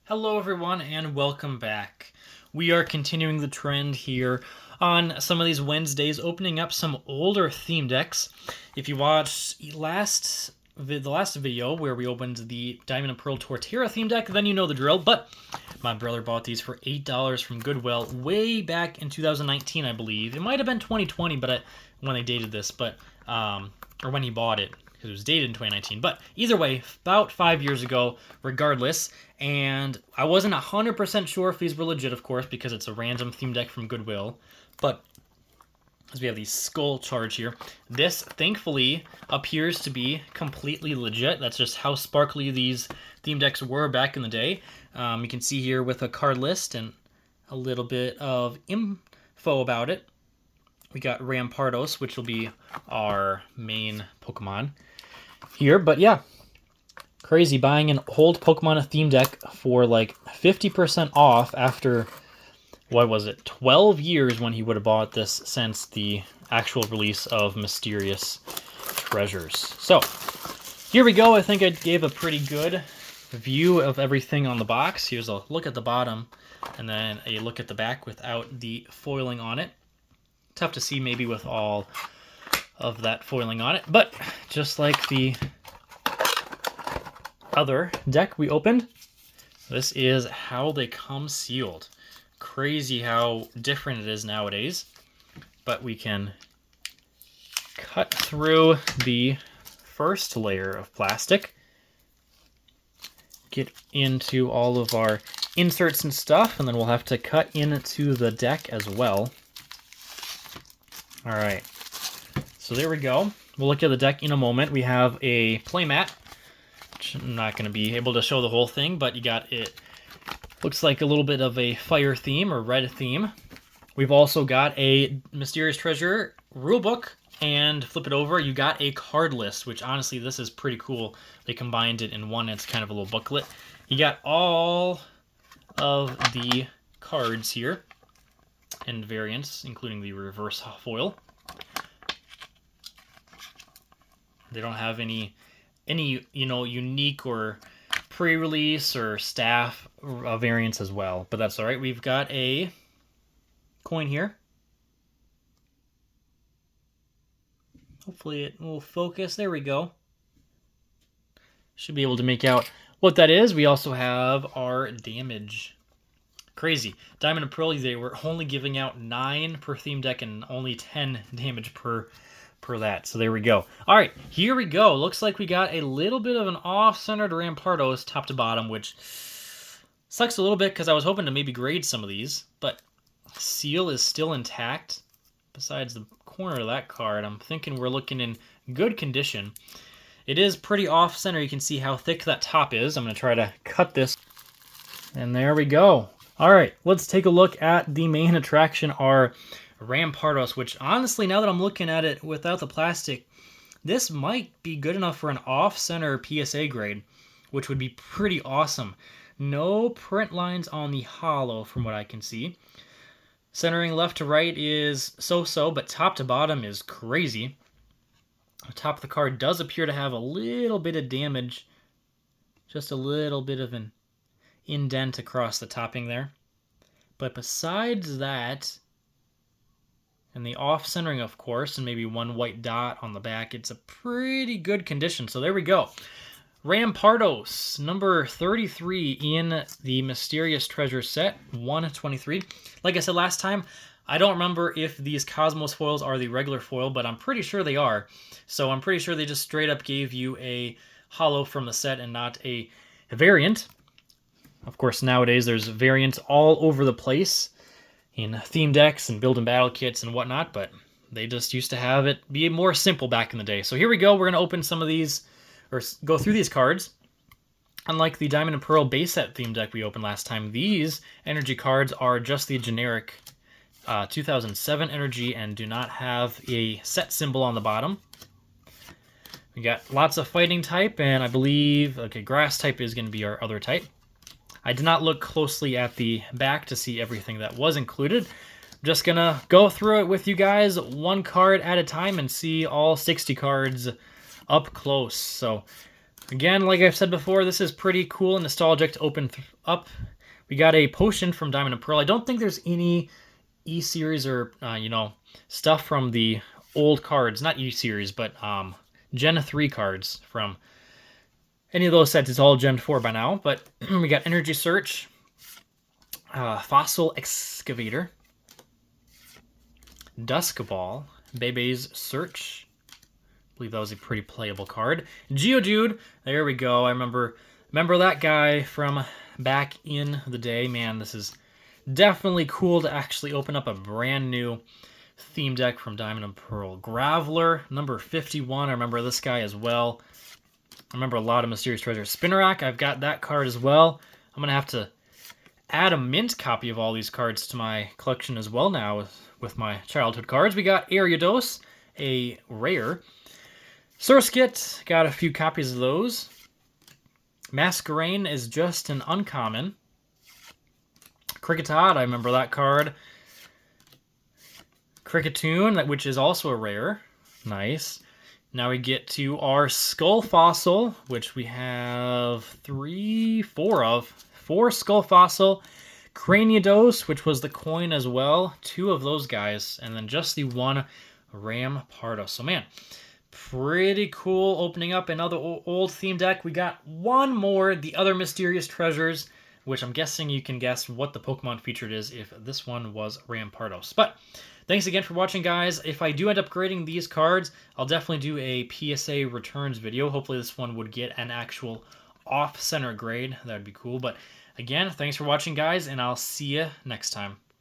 Hello everyone and welcome back. We are continuing the trend here on some of these Wednesdays, opening up some older theme decks. If you watched the last video where we opened the Diamond and Pearl Torterra theme deck, then you know the drill. But my brother bought these for $8 from Goodwill way back in 2019, I believe. It might have been 2020, but when they dated this, but or when he bought it, because it was dated in 2019. But either way, about 5 years ago, regardless. And I wasn't 100% sure if these were legit, of course, because it's a random theme deck from Goodwill. But as we have the Skull Charge here, this thankfully appears to be completely legit. That's just how sparkly these theme decks were back in the day. You can see here with a card list and a little bit of info about it. We got Rampardos, which will be our main Pokemon here. But yeah, crazy buying an old Pokemon theme deck for like 50% off after, what was it, 12 years when he would have bought this since the actual release of Mysterious Treasures. So here we go. I think I gave a pretty good view of everything on the box. Here's a look at the bottom and then a look at the back without the foiling on it. Tough to see maybe with all of that foiling on it, but just like the other deck we opened, this is how they come sealed. Crazy how different it is nowadays, but we can cut through the first layer of plastic, get into all of our inserts and stuff, and then we'll have to cut into the deck as well. All right, so there we go. We'll look at the deck in a moment. We have a playmat, which I'm not going to be able to show the whole thing, but you got it. Looks like a little bit of a fire theme or red theme. We've also got a Mysterious Treasure rulebook, and flip it over, you got a card list, which honestly, this is pretty cool. They combined it in one. It's kind of a little booklet. You got all of the cards here and variants, including the reverse foil. They don't have any unique or pre-release or staff variants as well, but that's all right. We've got a coin here. Hopefully it will focus. There we go. Should be able to make out what that is. We also have our damage. Crazy. Diamond and Pearl, they were only giving out 9 per theme deck and only 10 damage per that. So there we go. All right, here we go. Looks like we got a little bit of an off-centered Rampardos top to bottom, which sucks a little bit because I was hoping to maybe grade some of these, but seal is still intact. Besides the corner of that card, I'm thinking we're looking in good condition. It is pretty off-center. You can see how thick that top is. I'm going to try to cut this. And there we go. All right, let's take a look at the main attraction, our Rampardos, which honestly, now that I'm looking at it without the plastic, this might be good enough for an off-center PSA grade, which would be pretty awesome. No print lines on the hollow from what I can see. Centering left to right is so-so, but top to bottom is crazy. The top of the card does appear to have a little bit of damage, just a little bit of an indent across the topping there. But besides that, and the off-centering, of course, and maybe one white dot on the back, it's a pretty good condition. So there we go. Rampardos, number 33 in the Mysterious Treasure set, 123. Like I said last time, I don't remember if these Cosmos foils are the regular foil, but I'm pretty sure they are. So I'm pretty sure they just straight up gave you a holo from the set and not a variant. Of course, nowadays there's variants all over the place in theme decks and build and battle kits and whatnot, but they just used to have it be more simple back in the day. So here we go. We're going to open some of these, or go through these cards. Unlike the Diamond and Pearl base set theme deck we opened last time, these energy cards are just the generic 2007 energy and do not have a set symbol on the bottom. We got lots of fighting type, and I believe, okay, grass type is going to be our other type. I did not look closely at the back to see everything that was included. I'm just going to go through it with you guys one card at a time and see all 60 cards up close. So Again, like I've said before, this is pretty cool and nostalgic to open up. We got a potion from Diamond and Pearl. I don't think there's any E-Series or, stuff from the old cards. Not E-Series, but Gen 3 cards from any of those sets. It's all Gen 4 by now. But we got Energy Search, Fossil Excavator, Dusk Ball, Bebe's Search. I believe that was a pretty playable card. Geodude, there we go. I remember that guy from back in the day. Man, this is definitely cool to actually open up a brand new theme deck from Diamond and Pearl. Graveler, number 51. I remember this guy as well. I remember a lot of Mysterious Treasures. Spinarak, I've got that card as well. I'm going to have to add a mint copy of all these cards to my collection as well now with my childhood cards. We got Ariados, a rare. Surskit, got a few copies of those. Masquerain is just an uncommon. Cricketod, I remember that card. Cricketoon, which is also a rare. Nice. Now we get to our Skull Fossil, which we have 4 of. 4 Skull Fossil. Craniados, which was the coin as well. 2 of those guys. And then just the 1 Rampardos. So, man, pretty cool opening up another old theme deck. We got one more, the other Mysterious Treasures, which I'm guessing you can guess what the Pokemon featured is if this one was Rampardos. But thanks again for watching, guys. If I do end up grading these cards, I'll definitely do a PSA returns video. Hopefully this one would get an actual off-center grade. That would be cool. But again, thanks for watching, guys, and I'll see you next time.